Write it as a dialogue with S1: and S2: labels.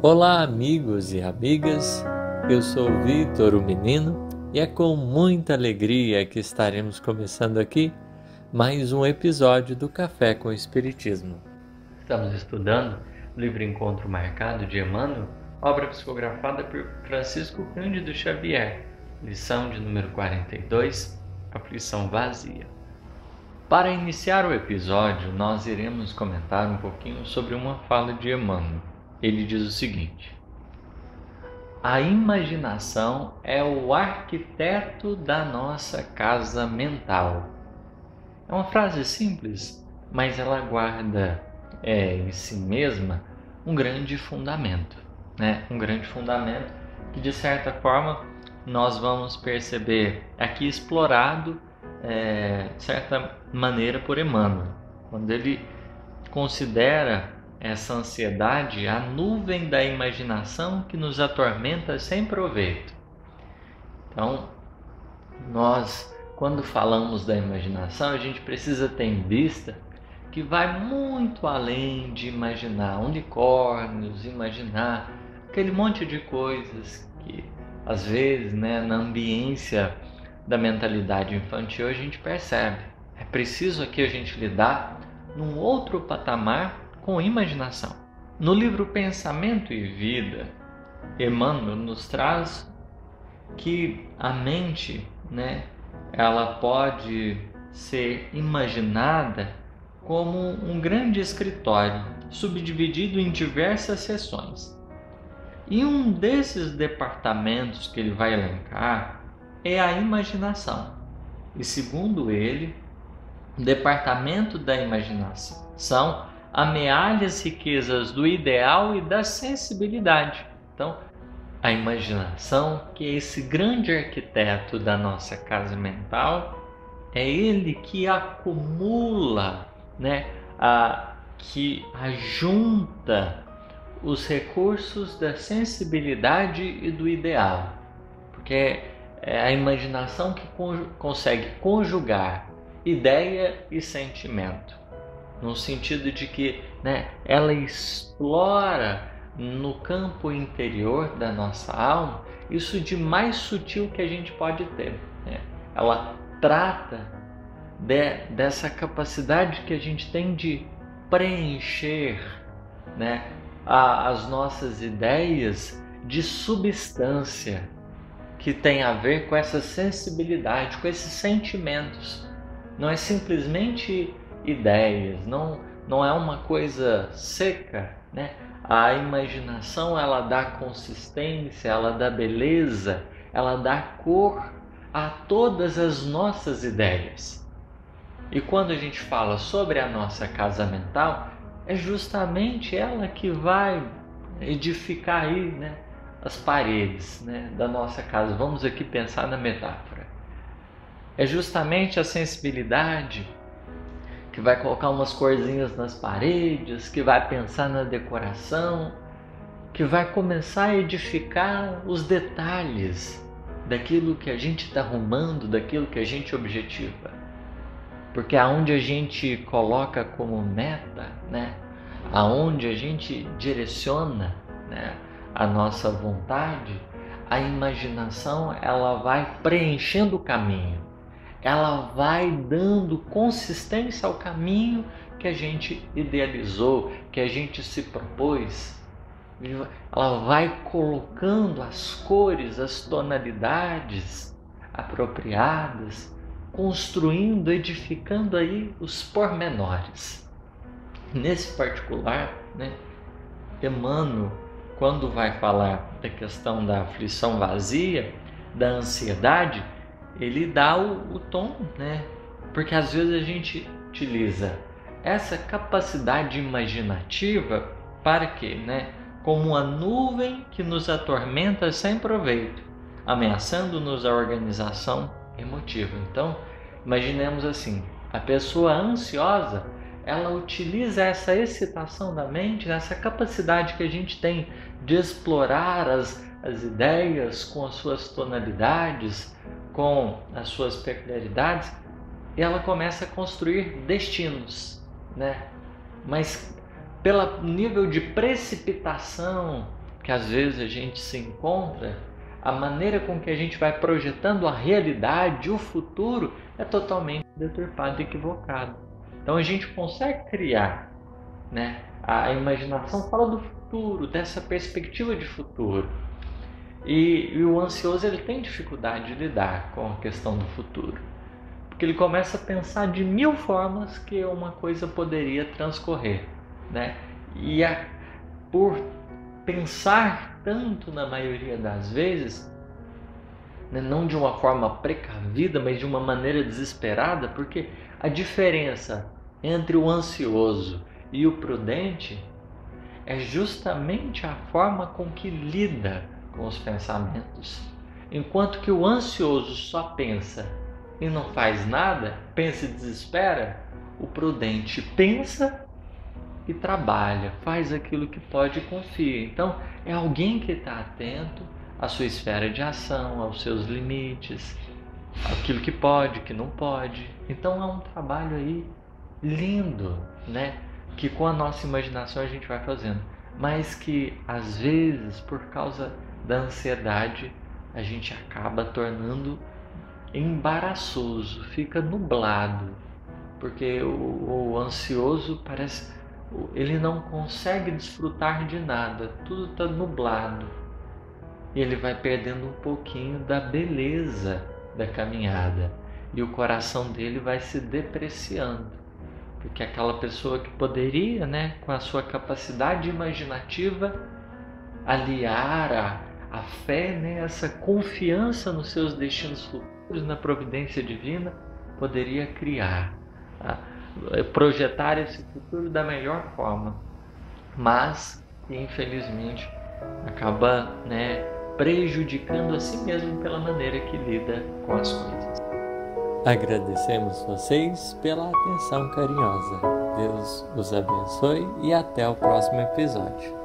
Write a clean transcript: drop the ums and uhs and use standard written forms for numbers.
S1: Olá, amigos e amigas, eu sou o Vitor, o menino, e é com muita alegria que estaremos começando aqui mais um episódio do Café com o Espiritismo. Estamos estudando o livro Encontro Marcado de Emmanuel, obra psicografada por Francisco Cândido Xavier, lição de número 42, Aflição Vazia. Para iniciar o episódio, nós iremos comentar um pouquinho sobre uma fala de Emmanuel. Ele diz o seguinte: a imaginação é o arquiteto da nossa casa mental. É uma frase simples, mas ela guarda em si mesma um grande fundamento, né? Um grande fundamento que, de certa forma, nós vamos perceber aqui explorado, de certa maneira, por Emmanuel, quando ele considera essa ansiedade a nuvem da imaginação que nos atormenta sem proveito. Então, nós, quando falamos da imaginação, a gente precisa ter em vista que vai muito além de imaginar unicórnios, imaginar aquele monte de coisas que, às vezes, na ambiência da mentalidade infantil, a gente percebe. É preciso aqui a gente lidar num outro patamar com imaginação. No livro Pensamento e Vida, Emmanuel nos traz que a mente, ela pode ser imaginada como um grande escritório, subdividido em diversas seções. E um desses departamentos que ele vai elencar é a imaginação. E segundo ele, o departamento da imaginação amealha as riquezas do ideal e da sensibilidade. Então, a imaginação, que é esse grande arquiteto da nossa casa mental, é ele que acumula, que ajunta os recursos da sensibilidade e do ideal. Porque é a imaginação que consegue conjugar ideia e sentimento, no sentido de que ela explora no campo interior da nossa alma isso de mais sutil que a gente pode ter. Ela trata dessa capacidade que a gente tem de preencher as nossas ideias de substância que tem a ver com essa sensibilidade, com esses sentimentos. Não é simplesmente ideias, não é uma coisa seca, A imaginação, ela dá consistência, ela dá beleza, ela dá cor a todas as nossas ideias. E quando a gente fala sobre a nossa casa mental, é justamente ela que vai edificar aí, as paredes, da nossa casa. Vamos aqui pensar na metáfora. É justamente a sensibilidade que vai colocar umas corzinhas nas paredes, que vai pensar na decoração, que vai começar a edificar os detalhes daquilo que a gente está arrumando, daquilo que a gente objetiva. Porque aonde a gente coloca como meta, aonde a gente direciona, a nossa vontade, a imaginação, ela vai preenchendo o caminho. Ela vai dando consistência ao caminho que a gente idealizou, que a gente se propôs. Ela vai colocando as cores, as tonalidades apropriadas, construindo, edificando aí os pormenores. Nesse particular, Emmanuel, quando vai falar da questão da aflição vazia, da ansiedade, ele dá o tom, Porque às vezes a gente utiliza essa capacidade imaginativa para quê, Como uma nuvem que nos atormenta sem proveito, ameaçando-nos a organização emotiva. Então, imaginemos assim, a pessoa ansiosa, ela utiliza essa excitação da mente, essa capacidade que a gente tem de explorar as ideias com as suas tonalidades, com as suas peculiaridades, e ela começa a construir destinos, Mas pelo nível de precipitação que às vezes a gente se encontra, a maneira com que a gente vai projetando a realidade, o futuro, é totalmente deturpada e equivocada. Então a gente consegue criar, né? A imaginação fala do futuro, dessa perspectiva de futuro. E o ansioso ele tem dificuldade de lidar com a questão do futuro, porque ele começa a pensar de 1000 formas que uma coisa poderia transcorrer, né? Por pensar tanto na maioria das vezes, né, não de uma forma precavida, mas de uma maneira desesperada, porque a diferença entre o ansioso e o prudente é justamente a forma com que lida com os pensamentos. Enquanto que o ansioso só pensa e não faz nada, pensa e desespera, o prudente pensa e trabalha, faz aquilo que pode e confia. Então, é alguém que está atento à sua esfera de ação, aos seus limites, aquilo que pode, que não pode. Então, é um trabalho aí lindo, né? Que com a nossa imaginação a gente vai fazendo, mas que às vezes, por causa da ansiedade, a gente acaba tornando embaraçoso, fica nublado, porque o ansioso parece ele não consegue desfrutar de nada, tudo está nublado e ele vai perdendo um pouquinho da beleza da caminhada e o coração dele vai se depreciando, porque aquela pessoa que poderia, né, com a sua capacidade imaginativa, aliar a fé, né, essa confiança nos seus destinos futuros, na providência divina, poderia criar, tá? Projetar esse futuro da melhor forma, mas infelizmente acaba, né, prejudicando a si mesmo pela maneira que lida com as coisas. Agradecemos vocês pela atenção carinhosa. Deus os abençoe e até o próximo episódio.